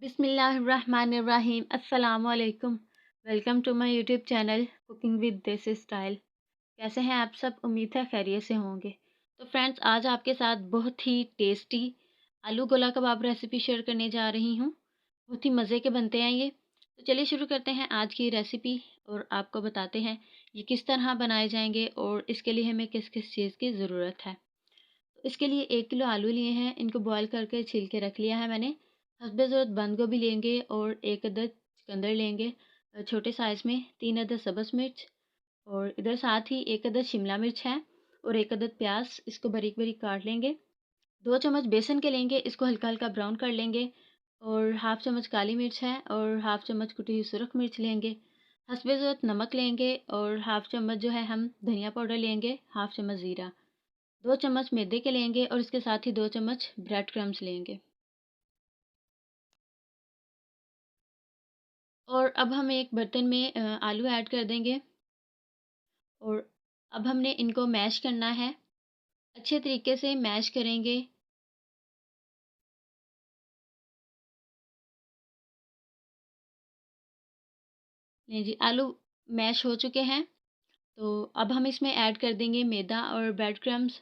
बिस्मिल्लाहिर्रहमानिर्रहीम अस्सलाम वालेकुम। Welcome to my YouTube channel cooking with desi style. कैसे हैं आप सब? उम्मीद है खैरियत से होंगे। तो फ्रेंड्स, आज आपके साथ बहुत ही टेस्टी आलू गोला कबाब रेसिपी शेयर करने जा रही हूँ। बहुत ही मज़े के बनते हैं ये। तो चलिए शुरू करते हैं आज की रेसिपी और आपको बताते हैं ये किस तरह बनाए जाएंगे और इसके लिए हमें किस किस चीज़ की ज़रूरत है। इसके लिए 1 किलो आलू लिए हैं, इनको बॉयल करके छील के रख लिया है मैंने। हस्बे ज़रूरत बंद गोभी लेंगे और 1 अदद चुकंदर लेंगे छोटे साइज़ में, 3 अदद सब्ज़ मिर्च और इधर साथ ही 1 अदद शिमला मिर्च है और 1 अदद प्याज, इसको बारीक-बारीक काट लेंगे। 2 चम्मच बेसन के लेंगे, इसको हल्का-हल्का ब्राउन कर लेंगे और हाफ़ चम्मच काली मिर्च है और हाफ़ चम्मच कुटी हुई सुरख मिर्च लेंगे। हस्बे ज़रूरत नमक लेंगे और हाफ़ चम्मच जो है हम धनिया पाउडर लेंगे, हाफ़ चम्मच ज़ीरा। 2 चम्मच मैदे के लेंगे और इसके साथ ही 2 चम्मच ब्रेड क्रम्स लेंगे। और अब हम एक बर्तन में आलू ऐड कर देंगे और अब हमने इनको मैश करना है। अच्छे तरीके से मैश करेंगे। नहीं जी, आलू मैश हो चुके हैं। तो अब हम इसमें ऐड कर देंगे मैदा और ब्रेड क्रम्स।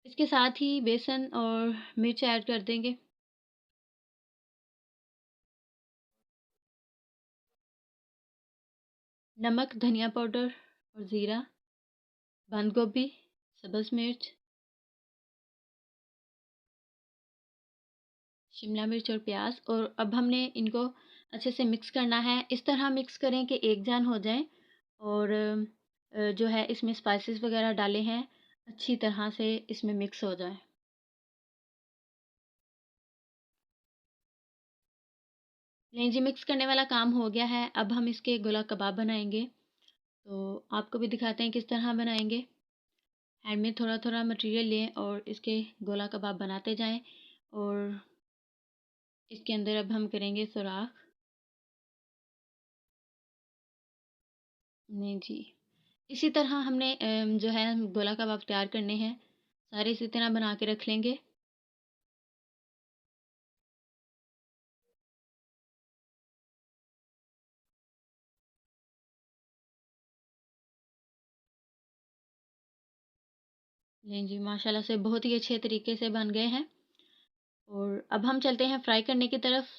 इसके साथ ही बेसन और मिर्च ऐड कर देंगे। नमक, धनिया पाउडर और ज़ीरा, बंद गोभी, सब्ज़ मिर्च, शिमला मिर्च और प्याज। और अब हमने इनको अच्छे से मिक्स करना है। इस तरह मिक्स करें कि एक जान हो जाएं और जो है इसमें स्पाइसेस वगैरह डाले हैं, अच्छी तरह से इसमें मिक्स हो जाए। नहीं जी, मिक्स करने वाला काम हो गया है। अब हम इसके गोला कबाब बनाएंगे। तो आपको भी दिखाते हैं किस तरह बनाएंगे। हैंड में थोड़ा थोड़ा मटेरियल लें और इसके गोला कबाब बनाते जाएं और इसके अंदर अब हम करेंगे सुराख। नहीं जी, इसी तरह हमने जो है गोला कबाब तैयार करने हैं। सारे इसी तरह बना के रख लेंगे। नहीं जी, माशाल्लाह से बहुत ही अच्छे तरीके से बन गए हैं। और अब हम चलते हैं फ्राई करने की तरफ।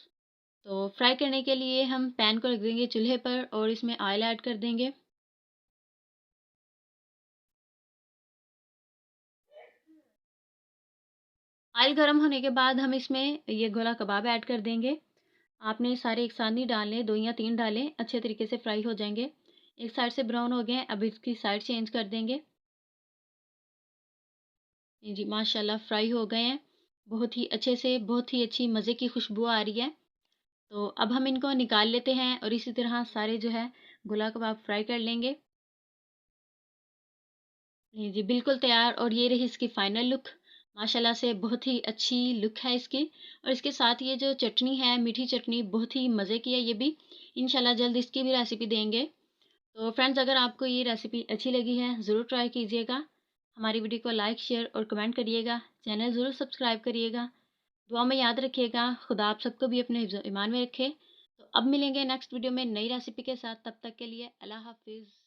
तो फ्राई करने के लिए हम पैन को रख देंगे चूल्हे पर और इसमें ऑयल ऐड कर देंगे। ऑयल गर्म होने के बाद हम इसमें ये गोला कबाब ऐड कर देंगे। आपने सारे एक साथ नहीं डालने, 2 या 3 डालें, अच्छे तरीके से फ्राई हो जाएंगे। एक साइड से ब्राउन हो गए हैं, अब इसकी साइड चेंज कर देंगे। ये जी, माशाल्लाह फ्राई हो गए हैं बहुत ही अच्छे से, बहुत ही अच्छी मज़े की खुशबू आ रही है। तो अब हम इनको निकाल लेते हैं और इसी तरह सारे जो है गोला कबाब फ्राई कर लेंगे। जी जी, बिल्कुल तैयार। और ये रही इसकी फ़ाइनल लुक। माशाल्लाह से बहुत ही अच्छी लुक है इसकी। और इसके साथ ये जो चटनी है, मीठी चटनी, बहुत ही मज़े की है ये भी। इंशाल्लाह जल्द इसकी भी रेसिपी देंगे। तो फ्रेंड्स, अगर आपको ये रेसिपी अच्छी लगी है, ज़रूर ट्राई कीजिएगा। हमारी वीडियो को लाइक, शेयर और कमेंट करिएगा। चैनल ज़रूर सब्सक्राइब करिएगा। दुआ में याद रखिएगा। खुदा आप सबको भी अपने हिफ्ज़-ओ-ईमान में रखे। तो अब मिलेंगे नेक्स्ट वीडियो में नई रेसिपी के साथ। तब तक के लिए अल्लाह हाफ़िज़।